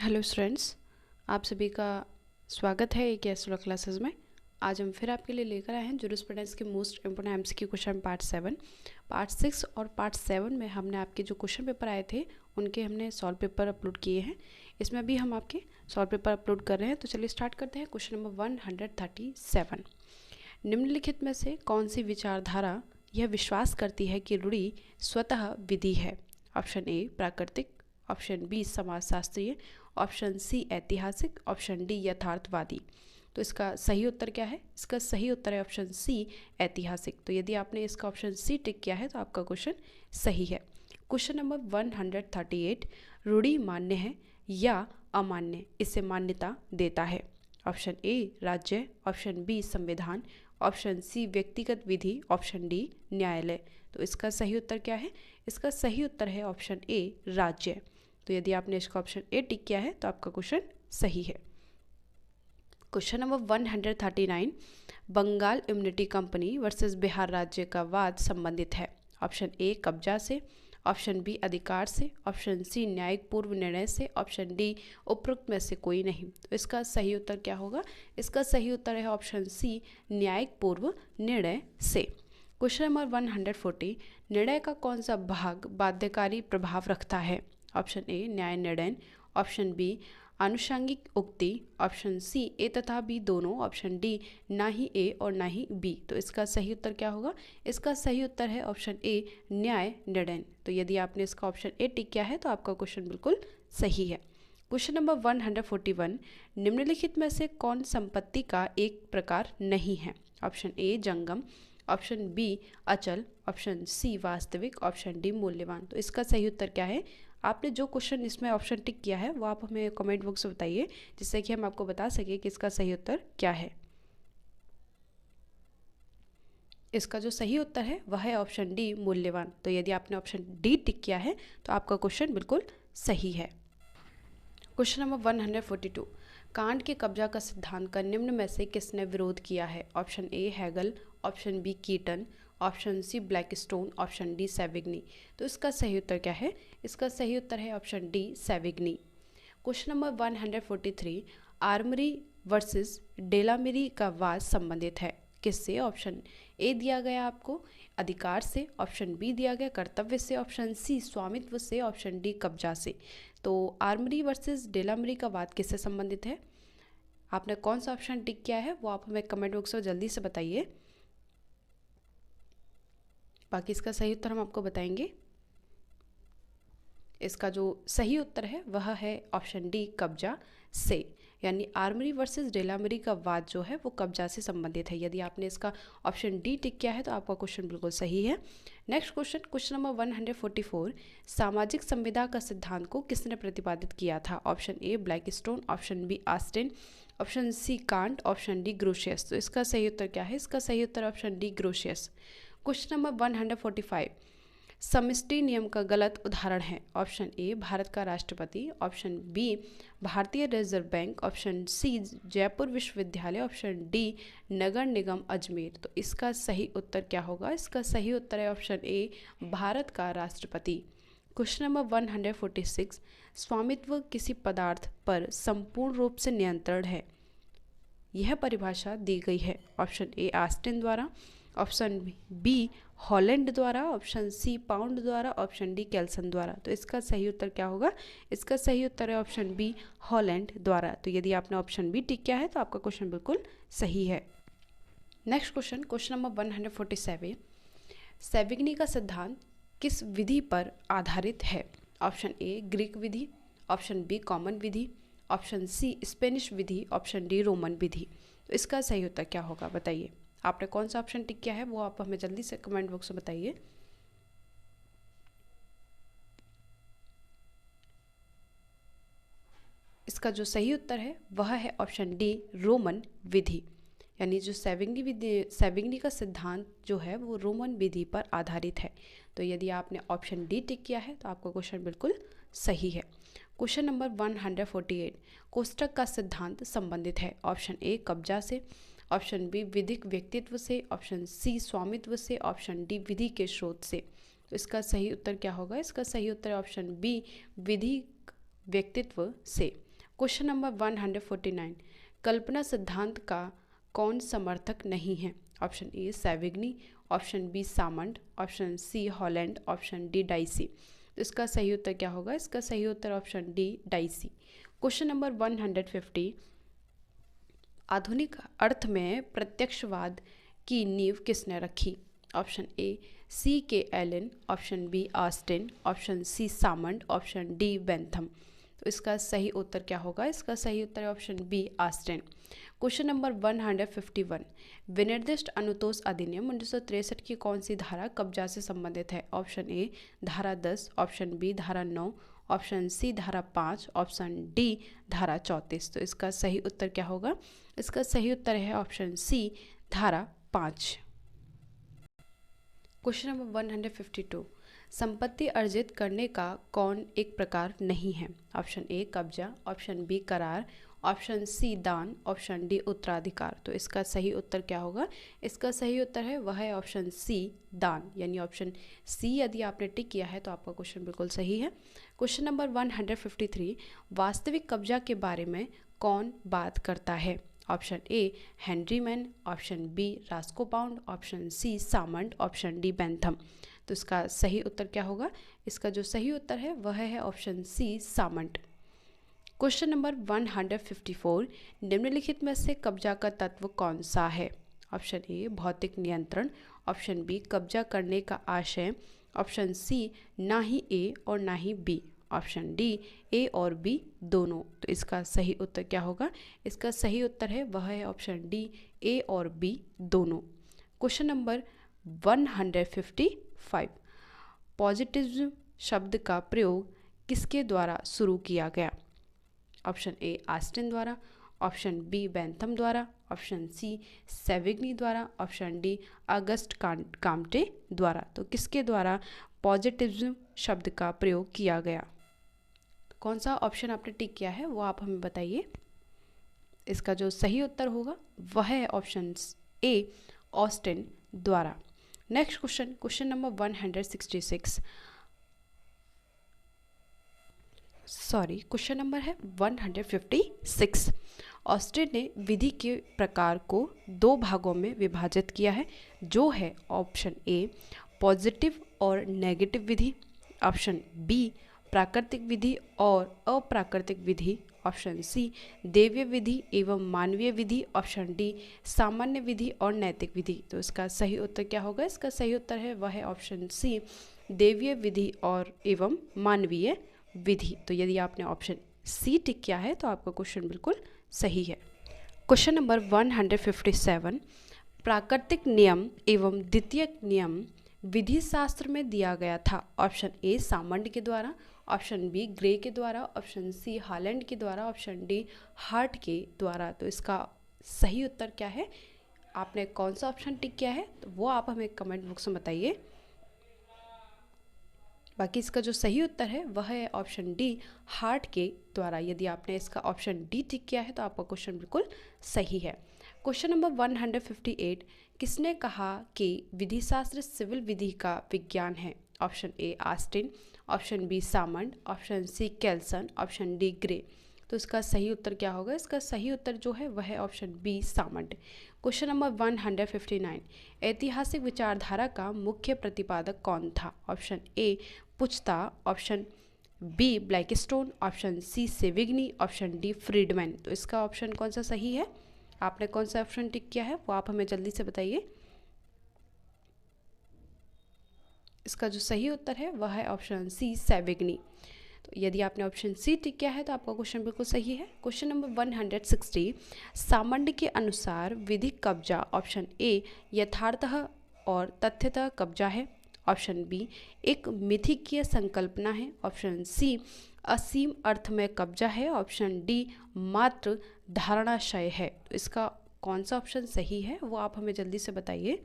Hello students, आप सभी का स्वागत है एक एस्ट्रो क्लासेस में। आज हम फिर आपके लिए लेकर आए हैं जूरिस्प्रूडेंस के most important MCQ question part 7, part 6 और पार्ट 7 में हमने आपके जो क्वेश्चन पेपर आए थे उनके हमने सॉल्व पेपर अपलोड किए हैं। इसमें भी हम आपके सॉल्व पेपर अपलोड कर रहे हैं। तो चलिए स्टार्ट करते हैं। क्वेश्चन नंबर 137, निम्नलिखित में से कौन सी विचारधारा यह विश्वास करती है कि रूढ़ि स्वतः विधि है? ऑप्शन ए प्राकृतिक, ऑप्शन बी समाजशास्त्रीय, ऑप्शन सी ऐतिहासिक, ऑप्शन डी यथार्थवादी। तो इसका सही उत्तर क्या है? इसका सही उत्तर है ऑप्शन सी ऐतिहासिक। तो यदि आपने इसका ऑप्शन सी टिक किया है तो आपका क्वेश्चन सही है। क्वेश्चन नंबर 138, रूढ़ि मान्य है या अमान्य, इसे मान्यता देता है? ऑप्शन ए राज्य, ऑप्शन बी संविधान, ऑप्शन सी व्यक्तिगत विधि, ऑप्शन डी न्यायालय। तो इसका सही उत्तर क्या है? इसका सही उत्तर है ऑप्शन ए राज्य। तो यदि आपने इसका ऑप्शन ए टिक किया है तो आपका क्वेश्चन सही है। Question number 139, Bengal immunity company versus Bihar राज्य का वाद संबंधित है? ऑप्शन ए कब्जा से, ऑप्शन बी अधिकार से, ऑप्शन सी न्यायिक पूर्व निर्णय से, ऑप्शन डी उपरोक्त में से कोई नहीं। तो इसका सही उत्तर क्या होगा? इसका सही उत्तर है ऑप्शन सी न्यायिक पूर्व निर्णय से। क्वेश्चन नंबर 140, निर्णय का कौन सा भाग बाध्यकारी प्रभाव रखता है? ऑप्शन ए न्याय निर्णय, ऑप्शन बी आनुषंगिक उक्ति, ऑप्शन सी ए तथा बी दोनों, ऑप्शन डी ना ही ए और ना ही बी। तो इसका सही उत्तर क्या होगा? इसका सही उत्तर है ऑप्शन ए न्याय निर्णय। तो यदि आपने इसका ऑप्शन ए टिक किया है तो आपका क्वेश्चन बिल्कुल सही है। क्वेश्चन नंबर 141, निम्नलिखित में से कौन संपत्ति का एक प्रकार नहीं है? ऑप्शन ए जंगम, ऑप्शन बी अचल, ऑप्शन सी वास्तविक, ऑप्शन डी मूल्यवान। तो इसका सही उत्तर क्या है? आपने जो क्वेश्चन इसमें ऑप्शन टिक किया है वो आप हमें कमेंट बॉक्स में बताइए, जिससे कि हम आपको बता सके कि इसका सही उत्तर क्या है। इसका जो सही उत्तर है वह है ऑप्शन डी मूल्यवान। तो यदि आपने ऑप्शन डी टिक किया है तो आपका क्वेश्चन बिल्कुल सही है। क्वेश्चन नंबर 142, कांट के कब्जा का सिद्धांत का निम्न में से किसने विरोध किया है? Option A Hegel, option B Keeton, option C Blackstone, option D Savigny. तो इसका सही उत्तर क्या है? इसका सही उत्तर है option D Savigny. Question number 143, Armory versus Delamirie का वाद संबंधित है किससे? ऑप्शन ए दिया गया आपको अधिकार से, ऑप्शन बी दिया गया कर्तव्य से, ऑप्शन सी स्वामित्व से, ऑप्शन डी कब्जा से। तो आर्मरी वर्सेस डेलामेरी का वाद किससे संबंधित है? आपने कौन सा ऑप्शन टिक किया है वो आप हमें कमेंट बॉक्स में जल्दी से बताइए। बाकी इसका सही उत्तर हम आपको बताएंगे। इसका जो सही उत्तर है वह है ऑप्शन डी कब्जा से, यानी आर्मरी वर्सेस डेलामेरी का वाद जो है वो कब्जा से संबंधित है। यदि आपने इसका ऑप्शन डी टिक किया है तो आपका क्वेश्चन बिल्कुल सही है। नेक्स्ट क्वेश्चन, क्वेश्चन नंबर 144, सामाजिक संविदा का सिद्धांत को किसने प्रतिपादित किया था? Option A Blackstone, option B Austin, option C Kant, option D Grotius. तो इसका सही उत्तर क्या है? इसका सही उत्तर option D Grotius. Question number 145, समष्टि नियम का गलत उदाहरण है? ऑप्शन ए भारत का राष्ट्रपति, ऑप्शन बी भारतीय reserve bank, option C Jaipur विश्वविद्यालय, ऑप्शन डी नगर निगम अजमेर। तो इसका सही उत्तर क्या होगा? इसका सही उत्तर है ऑप्शन ए भारत का राष्ट्रपति। क्वेश्चन नंबर 146, स्वामित्व किसी पदार्थ पर संपूर्ण रूप से नियंत्रण है, यह परिभाषा दी गई है? ऑप्शन ए ऑस्टिन द्वारा, ऑप्शन बी हॉलैंड द्वारा, ऑप्शन सी पाउंड द्वारा, ऑप्शन डी कैल्सन द्वारा। तो इसका सही उत्तर क्या होगा? इसका सही उत्तर है ऑप्शन बी हॉलैंड द्वारा। तो यदि आपने ऑप्शन बी टिक किया है तो आपका क्वेश्चन बिल्कुल सही है। Next question, question number 147, Savigny का सिद्धांत किस विधि पर आधारित है? ऑप्शन ए ग्रीक विधि, ऑप्शन बी कॉमन विधि, ऑप्शन सी स्पेनिश विधि, ऑप्शन डी रोमन विधि। तो इसका सही उत्तर क्या होगा बताइए। आपने कौन सा ऑप्शन टिक किया है वो आप हमें जल्दी से कमेंट बॉक्स में बताइए। इसका जो सही उत्तर है वह है ऑप्शन डी रोमन विधि, यानी जो सेविग्नी का सिद्धांत जो है वो रोमन विधि पर आधारित है। तो यदि आपने ऑप्शन डी टिक किया है तो आपका क्वेश्चन बिल्कुल सही है। क्वेश्चन नंबर 148, कोष्टक का सिद्धांत संबंधित है? ऑप्शन ए कब्जा से, ऑप्शन बी विधिक व्यक्तित्व से, ऑप्शन सी स्वामित्व से, ऑप्शन डी विधि के स्रोत से। तो इसका सही उत्तर क्या होगा? इसका सही उत्तर है ऑप्शन बी विधिक व्यक्तित्व से। क्वेश्चन नंबर 149, कल्पना सिद्धांत का कौन समर्थक नहीं है? Option A Savigny, option B Salmond, option C Holland, option D Dicey. तो इसका सही उत्तर क्या होगा? इसका सही उत्तर option D Dicey. Question number 150, आधुनिक अर्थ में प्रत्यक्षवाद की नींव किसने रखी? Option A C K Allen, option B Austin, option C Salmond, option D Bentham. तो इसका सही उत्तर क्या होगा? इसका सही उत्तर है option B Austin. Question number 151, विनिर्दिष्ट अनुतोष अधिनियम 1963 की कौन सी धारा कब्जा से संबंधित है? ऑप्शन ए धारा 10, ऑप्शन बी धारा 9, ऑप्शन सी धारा 5, ऑप्शन डी धारा 34। तो इसका सही उत्तर क्या होगा? इसका सही उत्तर है ऑप्शन सी धारा 5। क्वेश्चन नंबर 152, संपत्ति अर्जित करने का कौन एक प्रकार नहीं है? ऑप्शन ए कब्जा, ऑप्शन बी करार, ऑप्शन सी दान, ऑप्शन डी उत्तराधिकार। तो इसका सही उत्तर क्या होगा? इसका सही उत्तर है वह है ऑप्शन सी दान, यानी ऑप्शन सी यदि आपने टिक किया है तो आपका क्वेश्चन बिल्कुल सही है। क्वेश्चन नंबर 153, वास्तविक कब्जा के बारे में कौन बात करता है? Option A Henry Maine, option B Roscoe Pound, option C Salmond, option D Bentham. तो इसका सही उत्तर क्या होगा? इसका जो सही उत्तर है वह है ऑप्शन सी सामंट। क्वेश्चन नंबर 154, निम्नलिखित में से कब्जा का तत्व कौन सा है? ऑप्शन ए भौतिक नियंत्रण, ऑप्शन बी कब्जा करने का आशय, ऑप्शन सी ना ही ए और ना ही बी, ऑप्शन डी ए और बी दोनों। तो इसका सही उत्तर क्या होगा? इसका सही उत्तर है वह है ऑप्शन डी ए और बी दोनों। क्वेश्चन नंबर 155, पॉजिटिविज्म शब्द का प्रयोग किसके द्वारा शुरू किया गया? ऑप्शन ए ऑस्टिन द्वारा, ऑप्शन बी बेंथम द्वारा, ऑप्शन सी सेविग्नी द्वारा, ऑप्शन डी अगस्ट काम्टे द्वारा। तो किसके द्वारा पॉजिटिविज्म शब्द का प्रयोग किया गया? कौन सा ऑप्शन आपने टिक किया है वो आप हमें बताइए। इसका जो सही उत्तर होगा वह है ऑप्शन ए ऑस्टिन द्वारा। Next question, question number 166, sorry question number है 156। ऑस्टिन ने विधि के प्रकार को दो भागों में विभाजित किया है, जो है ऑप्शन ए पॉजिटिव और नेगेटिव विधि, ऑप्शन बी प्राकृतिक विधि और अप्राकृतिक विधि, ऑप्शन सी देवीय विधि एवं मानवीय विधि, ऑप्शन डी सामान्य विधि और नैतिक विधि। तो इसका सही उत्तर क्या होगा? इसका सही उत्तर है वह है ऑप्शन सी देवीय विधि और एवं मानवीय विधि। तो यदि आपने ऑप्शन सी टिक किया है तो आपका क्वेश्चन बिल्कुल सही है। क्वेश्चन नंबर 157, प्राकृतिक नियम एवं द्वितीयक नियम विधि शास्त्र में दिया गया था। ऑप्शन ए सामंट के द्वारा, ऑप्शन बी ग्रे के द्वारा, ऑप्शन सी हॉलैंड के द्वारा, ऑप्शन डी हार्ट के द्वारा। तो इसका सही उत्तर क्या है? आपने कौन सा ऑप्शन टिक किया है तो वो आप हमें कमेंट बॉक्स में बताइए। बाकी इसका जो सही उत्तर है वह है ऑप्शन डी हार्ट के द्वारा। यदि आपने इसका ऑप्शन डी टिक किया है तो आपका क्वेश्चन बिल्कुल सही है। क्वेश्चन नंबर 158, किसने कहा कि विधि शास्त्र सिविल विधि का विज्ञान है? Option A Austin, option B Salmond, option C Kelsen, option D Gray. तो इसका सही उत्तर क्या होगा? इसका सही उत्तर जो है वह है option B Salmond. Question number 159, ऐतिहासिक विचारधारा का मुख्य प्रतिपादक कौन था? Option A Puchta, option B Blackstone, option C Savigny, option D Friedman. तो इसका ऑप्शन कौन सा सही है? आपने कौन सा ऑप्शन टिक किया है वो आप हमें जल्दी से बताइए। इसका जो सही उत्तर है वह है ऑप्शन सी सेविग्नी। तो यदि आपने ऑप्शन सी टिक किया है तो आपका क्वेश्चन बिल्कुल सही है। क्वेश्चन नंबर 160, सामंत के अनुसार विधिक कब्जा ऑप्शन ए यथार्थतः और तथ्यतः कब्जा है, ऑप्शन बी एक मिथिकीय संकल्पना है, ऑप्शन सी असीम अर्थ में कब्जा है, ऑप्शन डी मात्र धारणाशय है। तो इसका कौन सा ऑप्शन सही है वो आप हमें जल्दी से बताइए।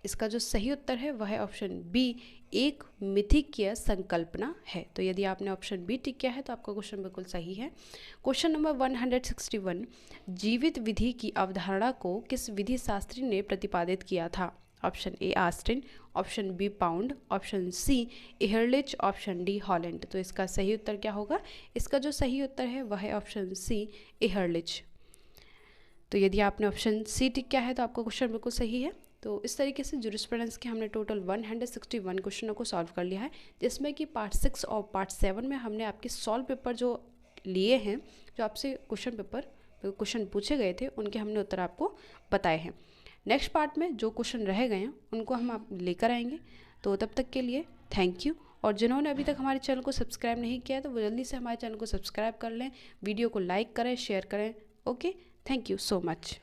इसका जो सही उत्तर है वह है ऑप्शन बी एक मिथिकीय संकल्पना है। तो यदि आपने ऑप्शन बी टिक किया है तो आपका क्वेश्चन बिल्कुल सही है। क्वेश्चन नंबर 161, जीवित विधि की अवधारणा को किस विधि शास्त्री ने प्रतिपादित किया था? Option A Austin, option B Pound, option C Ehrlich, option D Holland. तो इसका सही उत्तर क्या होगा? इसका जो सही उत्तर है वह है ऑप्शन सी इहरलिच। तो यदि आपने ऑप्शन सी टिक किया है तो आपका क्वेश्चन बिल्कुल सही है। तो इस तरीके से जूरिस्प्रूडेंस के हमने टोटल 161 क्वेश्चनों को सॉल्व कर लिया है, जिसमें कि पार्ट 6 और पार्ट 7 में हमने आपके सॉल्व पेपर जो लिए हैं, जो आपसे क्वेश्चन पूछे गए थे, उनके हमने उत्तर आपको बताए हैं। नेक्स्ट पार्ट में जो क्वेश्चन रह गए हैं उनको हम आप लेकर आएंगे। तो तब तक के लिए थैंक यू। और जिन्होंने अभी तक हमारे चैनल को सब्सक्राइब नहीं किया है तो वो जल्दी से हमारे चैनल को सब्सक्राइब कर लें, वीडियो को लाइक करें, शेयर करें। Okay, thank you so much.